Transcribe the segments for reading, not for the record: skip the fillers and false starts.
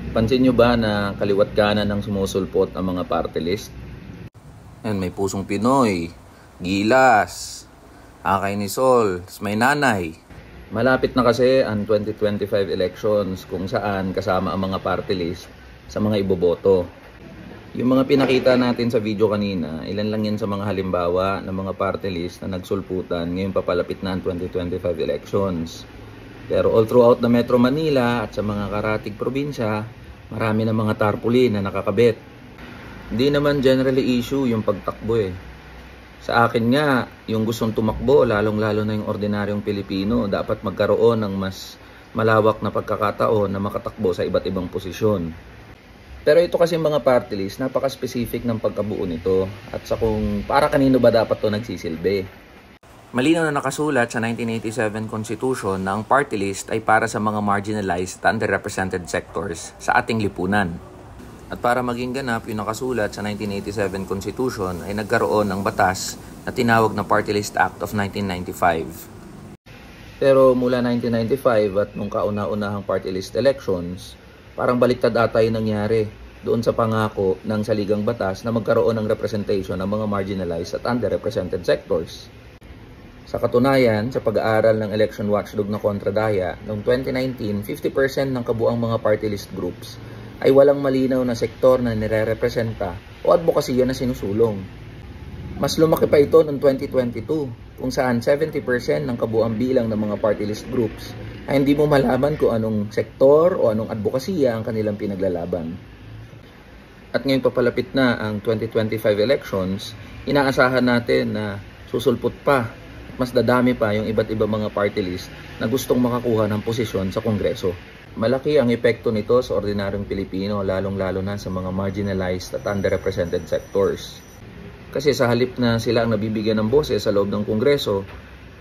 Pansin nyo ba na kaliwat kanan ng sumusulpot ang mga party list? Yan, may pusong Pinoy, Gilas, Akay ni Sol, may nanay. Malapit na kasi ang 2025 elections kung saan kasama ang mga party list sa mga iboboto. Yung mga pinakita natin sa video kanina, ilan lang yan sa mga halimbawa ng mga party list na nagsulputan ngayong papalapit na ang 2025 elections. Pero all throughout the Metro Manila at sa mga karatig probinsya, marami na mga tarpaulin na nakakabit. Hindi naman generally issue yung pagtakbo eh. Sa akin nga, yung gustong tumakbo, lalong-lalo na yung ordinaryong Pilipino, dapat magkaroon ng mas malawak na pagkakataon na makatakbo sa iba't ibang posisyon. Pero ito kasi mga party list, napaka-specific ng pagkabuo nito at sa kung para kanino ba dapat to nagsisilbi. Malinaw na nakasulat sa 1987 Constitution na ang party list ay para sa mga marginalized at underrepresented sectors sa ating lipunan. At para maging ganap yung nakasulat sa 1987 Constitution ay nagkaroon ng batas na tinawag na Party List Act of 1995. Pero mula 1995 at nung kauna-unahang party list elections, parang baliktad ata yung nangyari doon sa pangako ng saligang batas na magkaroon ng representation ng mga marginalized at underrepresented sectors. Sa katunayan, sa pag-aaral ng election watchdog na Kontradaya, noong 2019, 50% ng kabuang mga party list groups ay walang malinaw na sektor na nire-representa o advokasya na sinusulong. Mas lumaki pa ito noong 2022, kung saan 70% ng kabuang bilang ng mga party list groups ay hindi mo malaman kung anong sektor o anong advokasya ang kanilang pinaglalaban. At ngayon papalapit na ang 2025 elections, inaasahan natin na susulpot pa mas dadami pa yung iba't ibang mga party list na gustong makakuha ng posisyon sa Kongreso. Malaki ang epekto nito sa ordinaryong Pilipino, lalong-lalo na sa mga marginalized at underrepresented sectors. Kasi sa halip na sila ang nabibigyan ng boses sa loob ng Kongreso,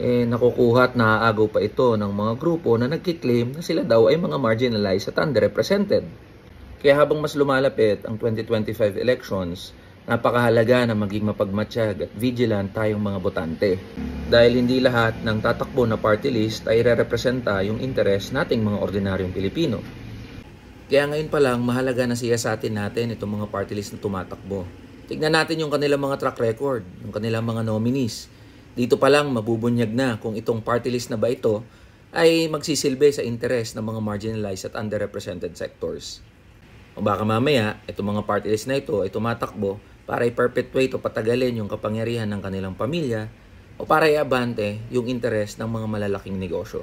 nakukuha at naaagaw pa ito ng mga grupo na nagkiklaim na sila daw ay mga marginalized at underrepresented. Kaya habang mas lumalapit ang 2025 elections, napakahalaga na maging mapagmatsyag at vigilant tayong mga botante. Dahil hindi lahat ng tatakbo na party list ay re-representa yung interes nating mga ordinaryong Pilipino. Kaya ngayon pa lang, mahalaga na siyasatin natin itong mga party list na tumatakbo. Tignan natin yung kanilang mga track record, yung kanilang mga nominees. Dito pa lang mabubunyag na kung itong party list na ba ito ay magsisilbi sa interes ng mga marginalized at underrepresented sectors. O baka mamaya, itong mga party list na ito ay tumatakbo para i-perpetuate o patagalin yung kapangyarihan ng kanilang pamilya o para i-abante yung interes ng mga malalaking negosyo.